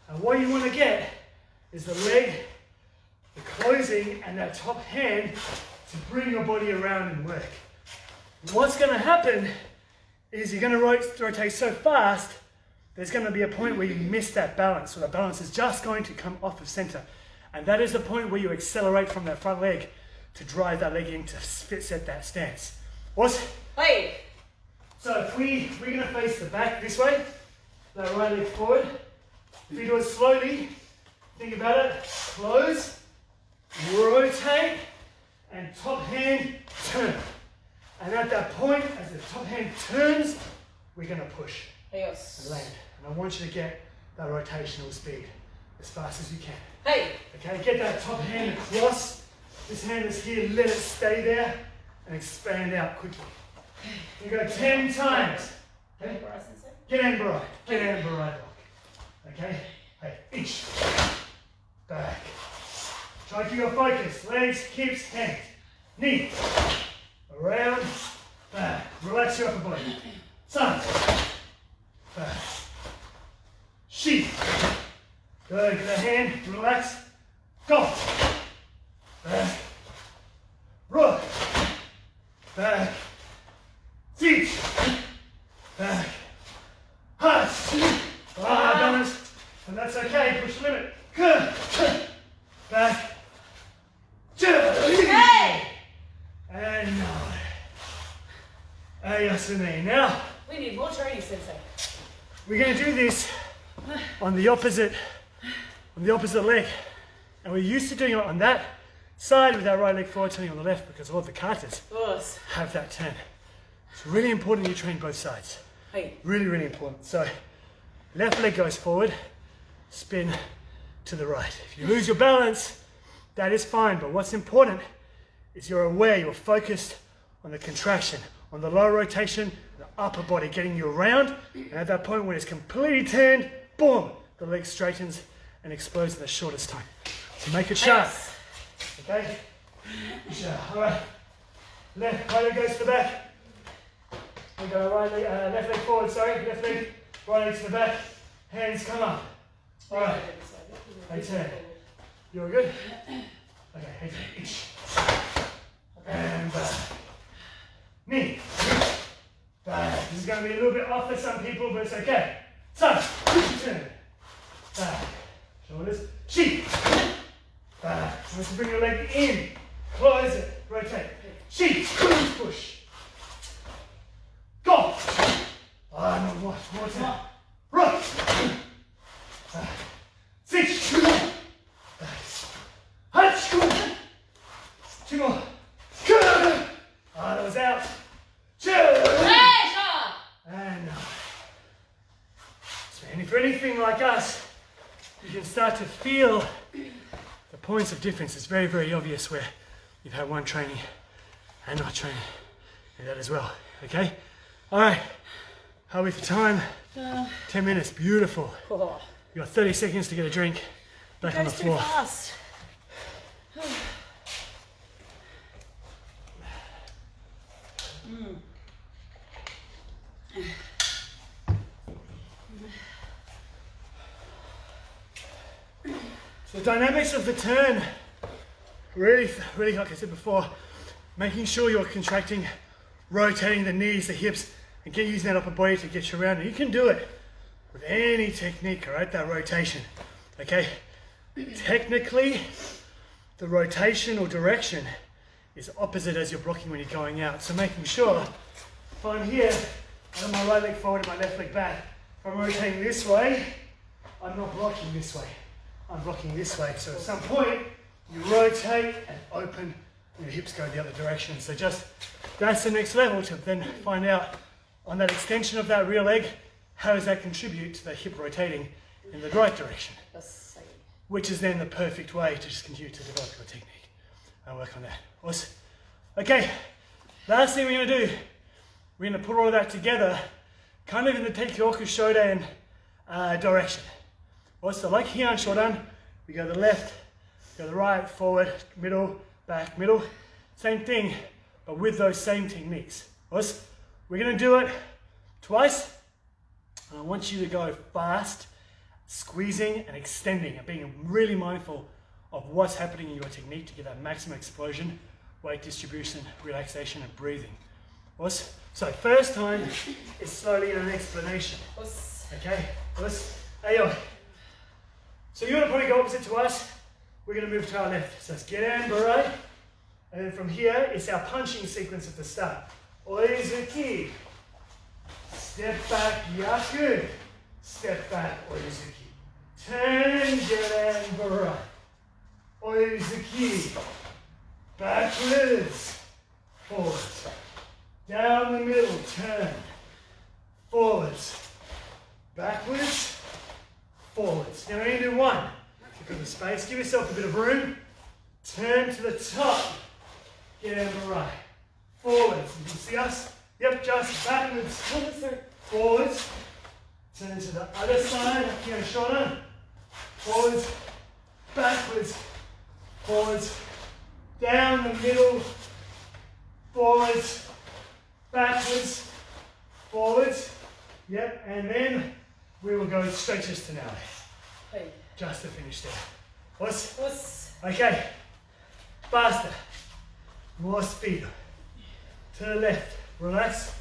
And what you want to get is the leg, the closing, and that top hand to bring your body around and work. What's going to happen is you're going to rotate so fast, there's going to be a point where you miss that balance. So the balance is just going to come off of center. And that is the point where you accelerate from that front leg to drive that leg in to set that stance. Hey. So if we're going to face the back this way, that right leg forward. If we do it slowly, think about it, close, rotate, and top hand turn. And at that point, as the top hand turns, we're going to push and land. And I want you to get that rotational speed as fast as you can. Hey. Okay, get that top hand across. This hand is here, let it stay there and expand out quickly. You go 10 times. Okay? Get in Barai block. Okay? Hey, itch. Back. Try to keep your focus. Legs, hips, hands. Knee. Around. Back. Relax your upper body. Side. Back. Sheep. Good. Get a hand. Relax. Go. Back. Rock. Back. Teach. Back. Hut. Balance. And that's okay. Push the limit. Good. Back. Hey! And now. Ayasane. Now, We need more training, Sensei. we're going to do this on the opposite leg. And we're used to doing it on that side with our right leg forward, turning on the left because all the katas Yes. have that turn. It's really important you train both sides. Hey. Really, really important. So, left leg goes forward, spin to the right. If you lose your balance, that is fine, but what's important is you're aware, you're focused on the contraction, on the lower rotation, the upper body getting you around, and at that point when it's completely turned, boom, the leg straightens and explodes in the shortest time. So make it sharp. Yes. Okay? All right. Right leg goes to the back. We go left leg forward, left leg, right leg to the back. Hands come up. All right. Hey, turn. You're good? Okay, hey, turn. And back. Knee. Back. This is going to be a little bit off for some people, but it's okay. So, turn. Back. Shoulders. Sheep. Back. You want to bring your leg in. Close it. Rotate. Sheep. Push. Go. No more. More time. Rock. Back. Sit. Back. Hunch. Two more. That was out. And if you're anything like us, you can start to feel the points of difference. It's very, very obvious where you've had one training and not training. And that as well. Okay? Alright. How are we for time? 10 minutes. Beautiful. Oh. You got 30 seconds to get a drink back on the floor. Too fast. The dynamics of the turn, really, like I said before, making sure you're contracting, rotating the knees, the hips, and using that upper body to get you around. And you can do it with any technique, all right, that rotation, okay? Technically, the rotation or direction is opposite as you're blocking when you're going out. So making sure, if I'm here, I have my right leg forward and my left leg back. If I'm rotating this way, I'm not blocking this way. I'm blocking this way. So at some point, you rotate and open, and your hips go the other direction. So that's the next level to then find out on that extension of that rear leg, how does that contribute to the hip rotating in the right direction? Which is then the perfect way to just continue to develop your technique and work on that. Awesome. Okay, last thing we're going to do, we're going to put all of that together, kind of in the Teikyoku Shodan direction. Also, like here on Shodan, we go to the left, go to the right, forward, middle, back, middle. Same thing, but with those same techniques. Awesome. We're going to do it twice. And I want you to go fast, squeezing and extending, and being really mindful of what's happening in your technique to get that maximum explosion, weight distribution, relaxation, and breathing. Awesome. So first time is slowly an explanation. Okay? Ayo. So you're going to probably go opposite to us. We're going to move to our left. So it's Geran Barai. And then from here, it's our punching sequence at the start. Oizuki. Step back, Yaku. Step back, Oizuki. Turn, Geran Barai. Oizuki. Backwards. Forwards. Down the middle, turn. Forwards. Backwards. Forwards. Now we're going to do one. Look at the space. Give yourself a bit of room. Turn to the top. Get out the right. Forwards. You can see us. Yep, just backwards. Forwards. Turn to the other side. Up here, shoulder. Forwards. Backwards. forwards, down the middle, forwards, backwards, forwards. Yep, and then we will go stretches to now. Hey. Just to finish there. What's? Okay. Faster. More speed. To the left. Relax.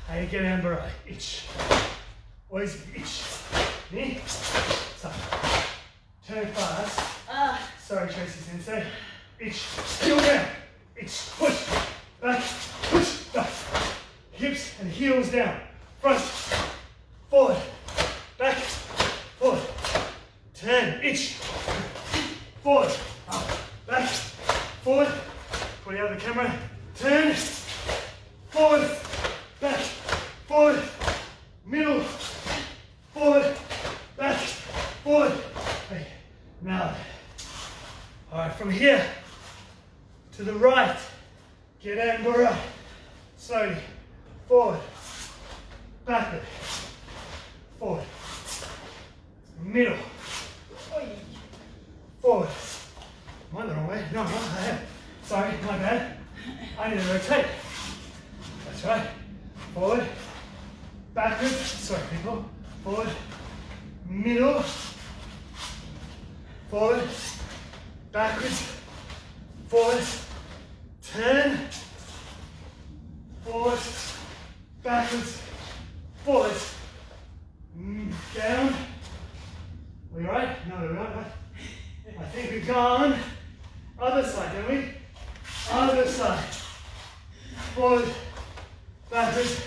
And get and right. Itch. Always itch. Knee. Stop. Turn fast. Sorry, Tracy Sensei. Itch. Heel down. Itch. Push. Back. Push. Back. Hips and heels down. Front. Forward. Back. Forward. Turn. Itch. Forward. Up. Back. Forward. Put out the camera. Turn. Forward. Back. Forward. Middle. Forward. Back. Forward. Okay. Now. Alright, from here to the right. Get and go right. Slowly. Forward. Backward. Forward. Middle. Forward. Am I the wrong way? No, I am. Sorry, my bad. I need to rotate. That's right. Forward. Backwards. Sorry, people. Forward. Middle. Forward. Backwards. Forward. Turn. Forward. Backwards. Forward. Down. We all right? No, we're not. I think we've gone. Other side, don't we? Other side. Forward. Backwards.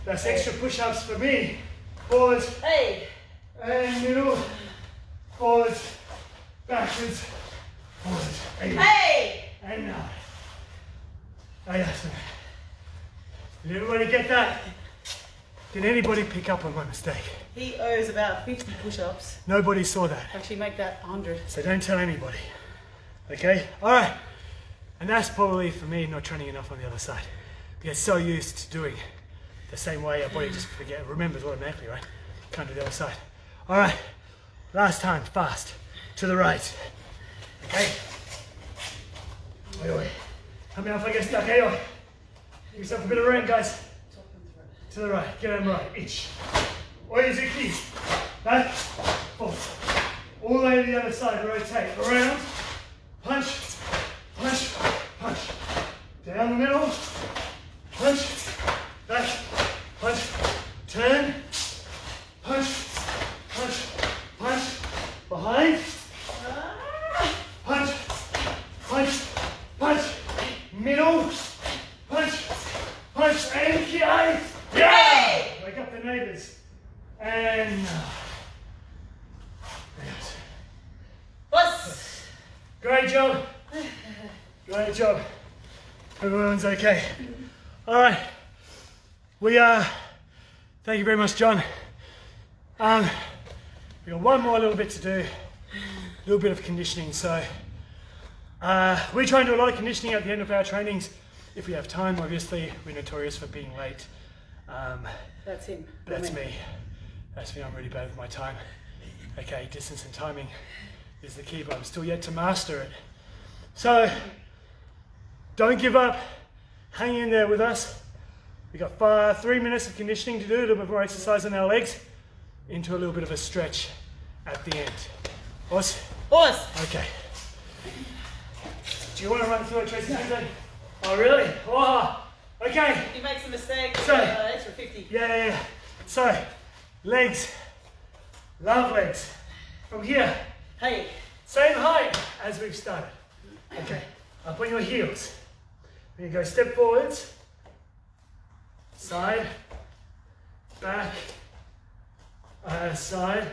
That's extra push-ups for me. Forward. Hey. And middle. Forward. Backwards. Forward. Hey. And now. Oh yeah. Did everybody get that? Did anybody pick up on my mistake? He owes about 50 push-ups. Nobody saw that. Actually make that 100. So don't tell anybody. Okay? Alright. And that's probably for me not training enough on the other side. We get so used to doing the same way, our body just remembers automatically, right? Can't do the other side. Alright. Last time, fast. To the right. Okay? Oi, oi. Help me out if I get stuck, eh? Oi. Give yourself a bit of room, guys. To the right, get them right, itch. Always a key. Back, forward. All the way to the other side, rotate. Around, punch, punch, punch. Down the middle, punch, back, punch, turn, punch, punch, punch. Behind, punch, punch, punch. Middle, punch, punch, and ki. Yeah! Wake up the neighbours. And Bus. great job. Great job. Everyone's okay. Alright. We thank you very much, John. We got one more little bit to do. A little bit of conditioning. So we try and do a lot of conditioning at the end of our trainings. If we have time, obviously, we're notorious for being late. That's him. That's me. That's me. I'm really bad with my time. Okay, distance and timing is the key, but I'm still yet to master it. So, don't give up. Hang in there with us. We've got 3 minutes of conditioning to do, a little bit more exercise on our legs, into a little bit of a stretch at the end. Boss? Boss. Okay. Do you want to run through it, Tracy? No. Oh, really? Oh, okay. If you make some mistakes, So, extra 50. Yeah. So, legs. Love legs. From here, Hey. same height as we've started. Okay. Up on your heels. Then you go step forwards, side, back, side,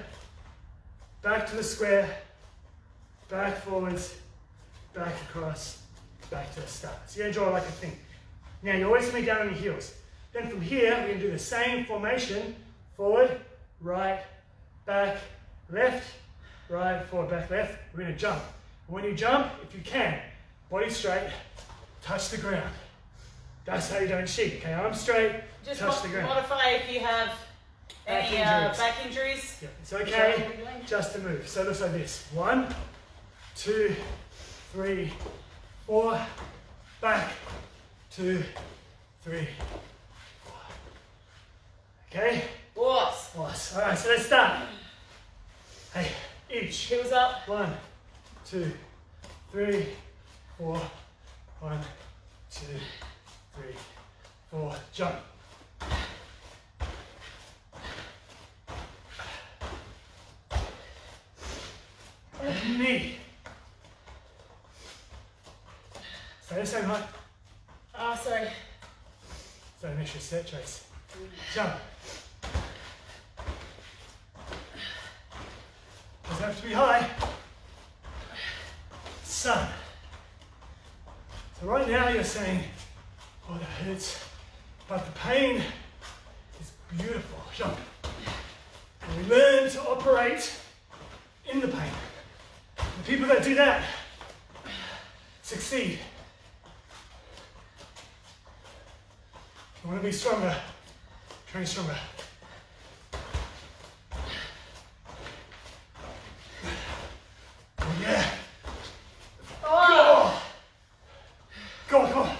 back to the square, back forwards, back across, back to the start. So you're going to draw like a thing. Now you're always going to be down on your heels. Then from here, we're going to do the same formation, forward, right, back, left, right, forward, back, left. We're going to jump. When you jump, if you can, body straight, touch the ground. That's how you don't cheat, okay? Arms straight, Just touch the ground. modify if you have any back injuries. Yeah, it's okay just to move. So it looks like this. 1, 2, 3, 4, back, 2, 3, 4. Okay? Boss. Nice. All right, so let's start. Hey, each. Heels up. 1, 2, 3, 4. 1, 2, 3, 4. Jump. Knee. Stay the same height. Oh, sorry. So an extra set, Trace. Jump. Doesn't have to be high. Sun. So right now you're saying, oh, that hurts. But the pain is beautiful. Jump. And we learn to operate in the pain. The people that do that succeed. You want to be stronger, train stronger. Oh yeah. Oh. Go on, come on.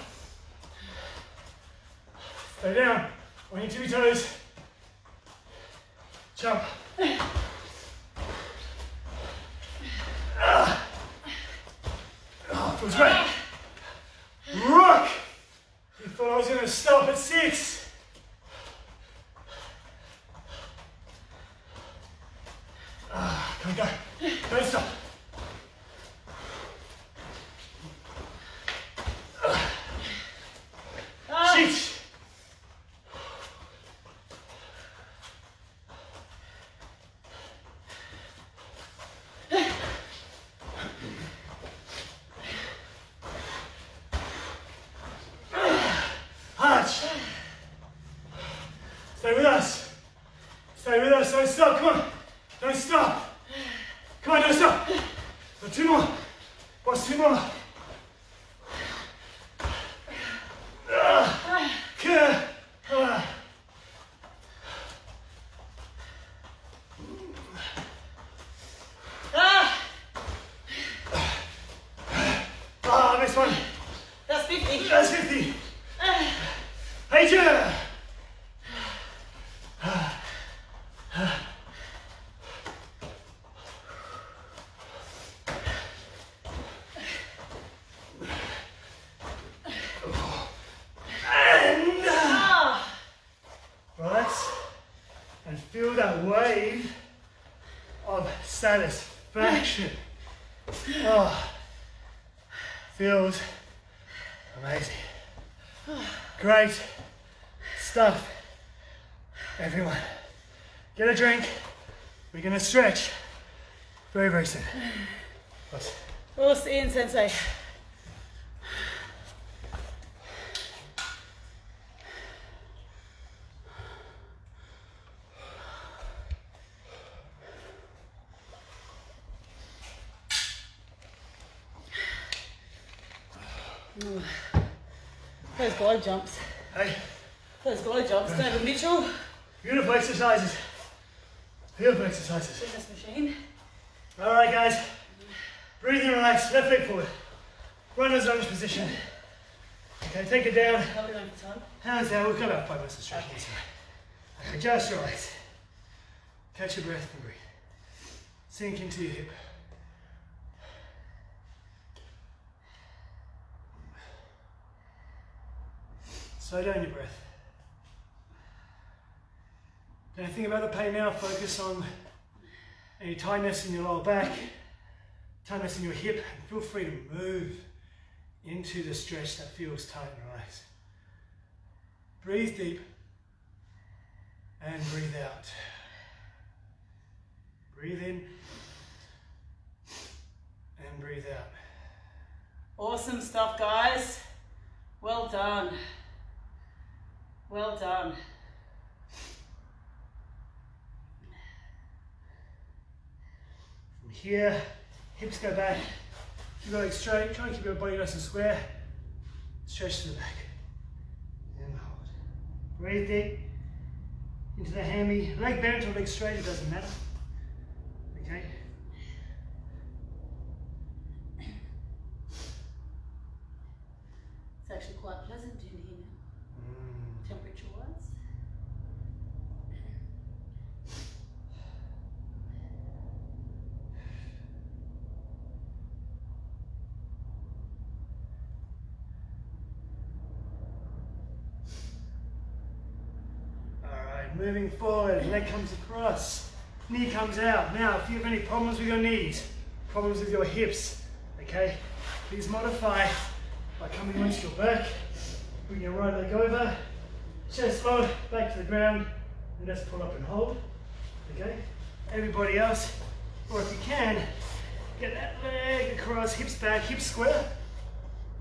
Stay down on your tippy toes. Jump. Oh, feels great. Rock. You thought I was going to stop at 6. Come on, go. Don't stop. Sheesh. Stay with us. Stay with us. Don't stop. Come on. Don't stop. Come on, don't stop. So 2 more. Watch 2 more. Next one. That's 50. That's 50. Hey, Jenna. Relax and feel that wave of satisfaction. Oh, feels amazing. Great stuff, everyone. Get a drink. We're gonna stretch very, very soon. What? We'll see you, Sensei. Those glide jumps. Hey, Those glide jumps. David Mitchell. beautiful exercises. Beautiful exercises. Fitness machine. All right, guys. Breathe and relax. Left leg forward. Runner's lunge position. Okay, take it down. How are we going for time? Hands down. We've got about 5 minutes of stretching. Okay, just your legs. Catch your breath and breathe. Sink into your hip. Slow down your breath. Don't think about the pain now. Focus on any tightness in your lower back, tightness in your hip, and feel free to move into the stretch that feels tight and relaxed. Breathe deep and breathe out. Breathe in and breathe out. Awesome stuff, guys. Well done. Well done. From here, hips go back. Keep your legs straight. Try and keep your body nice and square. Stretch to the back. And hold. Breathe deep into the hammy. Leg bent or leg straight, it doesn't matter. Okay? actually quite pleasant in here now, temperature-wise. Alright, moving forward, leg comes across, knee comes out. Now, if you have any problems with your knees, problems with your hips, okay, please modify by coming onto your back, bring your right leg over, chest low, back to the ground, and just pull up and hold, okay? Everybody else, or if you can, get that leg across, hips back, hips square,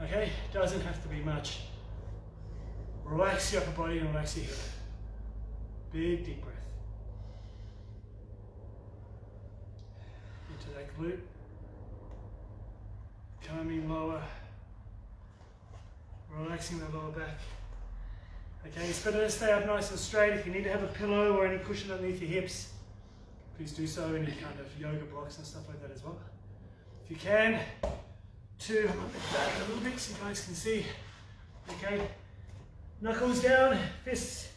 okay? Doesn't have to be much. Relax your upper body and relax your hip. Big deep breath. Into that glute. Coming lower. Relaxing the lower back. Okay, it's better to stay up nice and straight. If you need to have a pillow or any cushion underneath your hips, please do so, any kind of yoga blocks and stuff like that as well. If you can, to I'm back a little bit so you guys can see. Okay, knuckles down, fists.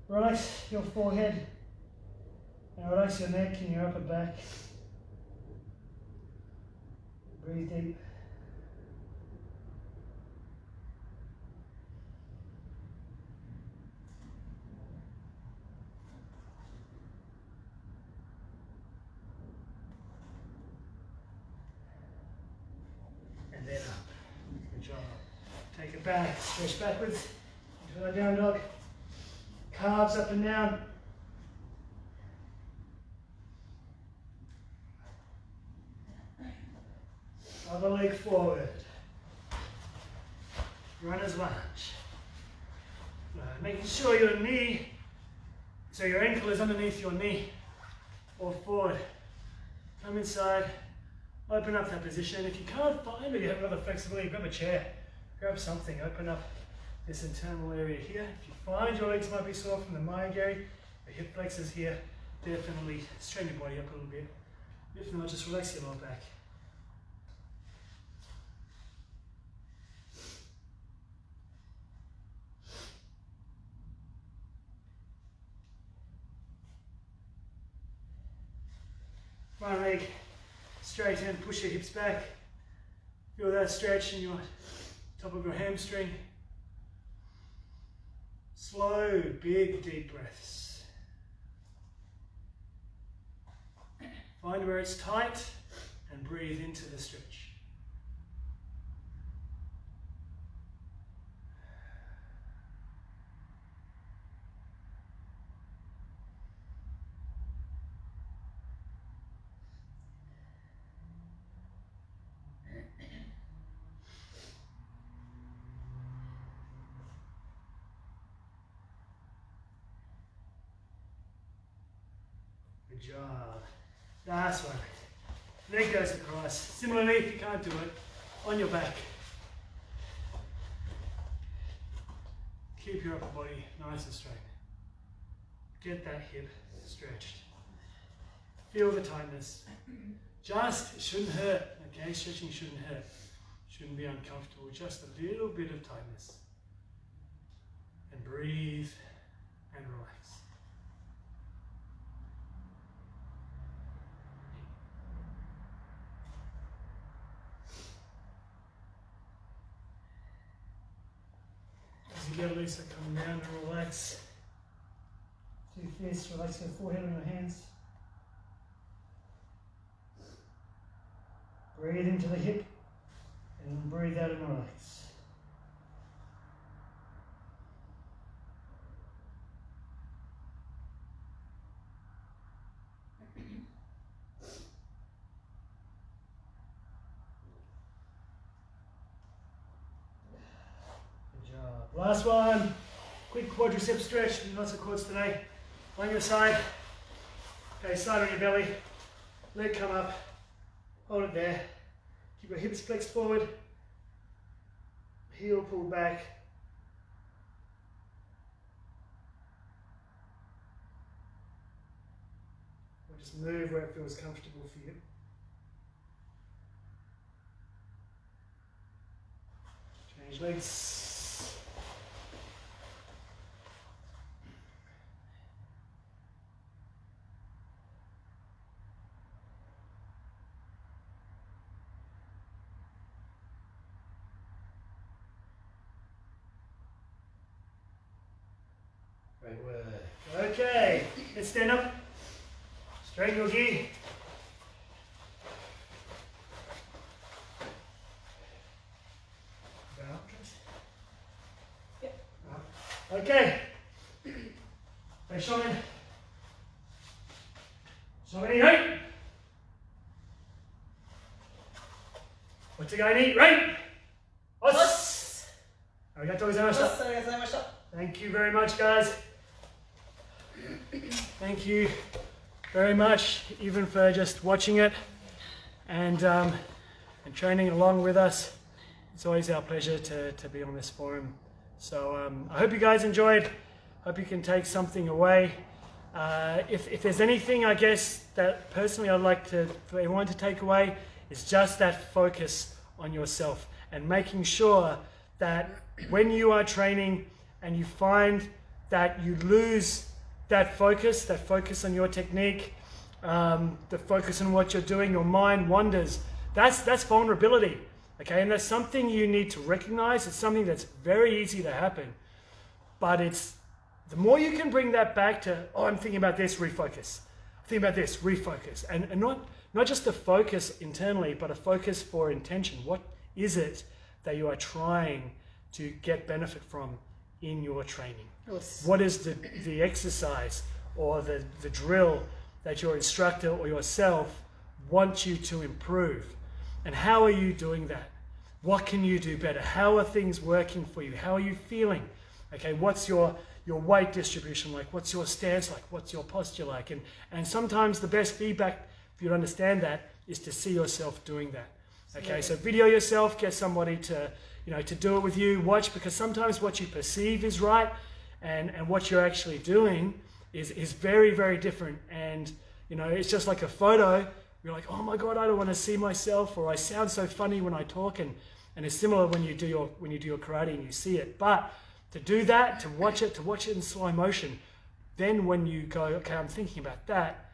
Relax your forehead and relax your neck and your upper back. Breathe deep. And then up. Good job. Take it back, stretch backwards into a down dog. Calves up and down. Other leg forward. Runner's lunge. Making sure your knee, so your ankle is underneath your knee or forward. Come inside, open up that position. If you can't find it, you have another flexibility, grab a chair, grab something, open up this internal area here. If you find your legs might be sore from the myogury, the hip flexors here, definitely straighten your body up a little bit. If not, just relax your lower back. One leg straight in, push your hips back. Feel that stretch in your top of your hamstring. Slow, big, deep breaths. Find where it's tight and breathe into the stretch. Good job. Last one. Leg goes across. Similarly, if you can't do it, on your back. Keep your upper body nice and straight. Get that hip stretched. Feel the tightness. Just, it shouldn't hurt, okay? Stretching shouldn't hurt. Shouldn't be uncomfortable. Just a little bit of tightness. And breathe and relax. As you get Lisa, come down and relax. Two fists, relax your forehead on your hands. Breathe into the hip and breathe out and relax. Good job. Last one. Quick quadricep stretch. Lots of quads today. On your side. Okay, side on your belly. Leg come up. Hold it there. Keep your hips flexed forward. Heel pulled back. Or just move where it feels comfortable for you. Change legs. Great work. Okay, let's stand up. Straighten your gi. Yep. Okay. Hey, Shaman. Shaman, right? What's the guy need? Right? Os. Arigatou gozaimashita. Thank you very much, guys. Thank you very much, even for just watching it and training along with us. It's always our pleasure to be on this forum. So I hope you guys enjoyed. Hope you can take something away. If there's anything, I guess, that personally I'd like for everyone to take away, is just that focus on yourself and making sure that when you are training and you find that you lose that focus on your technique, the focus on what you're doing, your mind wanders, that's vulnerability, okay? And that's something you need to recognize. It's something that's very easy to happen, but it's the more you can bring that back to, oh, I'm thinking about this, refocus. I'm thinking about this, refocus. And not just a focus internally, but a focus for intention. What is it that you are trying to get benefit from in your training? Yes. What is the exercise or the drill that your instructor or yourself want you to improve? And how are you doing that? What can you do better? How are things working for you? How are you feeling? Okay, what's your weight distribution like? What's your stance like? What's your posture like? And sometimes the best feedback for you to understand that is to see yourself doing that. Okay, so video yourself, get somebody to do it with you, watch, because sometimes what you perceive is right and what you're actually doing is very, very different. And it's just like a photo. You're like, oh my God, I don't want to see myself, or I sound so funny when I talk, and it's similar when you do your karate and you see it. But to do that, to watch it in slow motion, then when you go, okay, I'm thinking about that,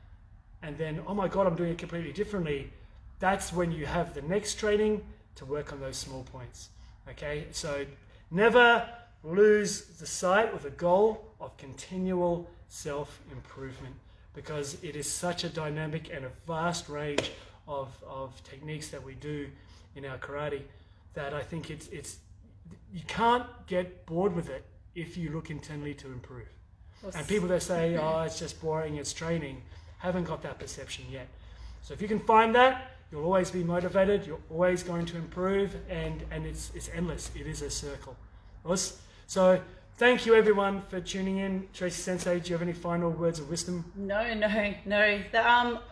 and then, oh my God, I'm doing it completely differently, that's when you have the next training to work on those small points. Okay, so never lose the sight or the goal of continual self-improvement, because it is such a dynamic and a vast range of techniques that we do in our karate that I think it's you can't get bored with it if you look internally to improve. And people that say, oh, it's just boring, it's training, haven't got that perception yet. So if you can find that, you'll always be motivated, you're always going to improve, and it's endless. It is a circle. So thank you everyone for tuning in. Tracy Sensei, do you have any final words of wisdom? No.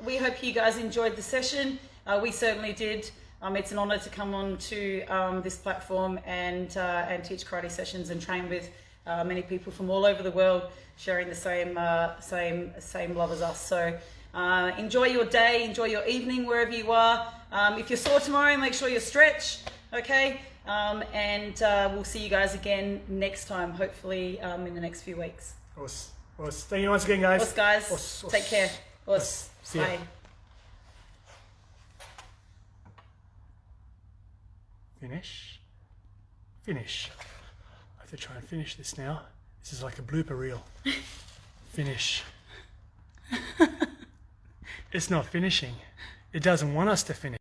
We hope you guys enjoyed the session. We certainly did. It's an honor to come on to this platform and teach karate sessions and train with many people from all over the world, sharing the same love as us. So enjoy your day, enjoy your evening wherever you are. If you're sore tomorrow, make sure you stretch, okay? And we'll see you guys again next time, hopefully in the next few weeks. Thank you once again, guys. Guys. Take care. See ya. Bye. Finish. I have to try and finish this now. This is like a blooper reel. Finish. It's not finishing. It doesn't want us to finish.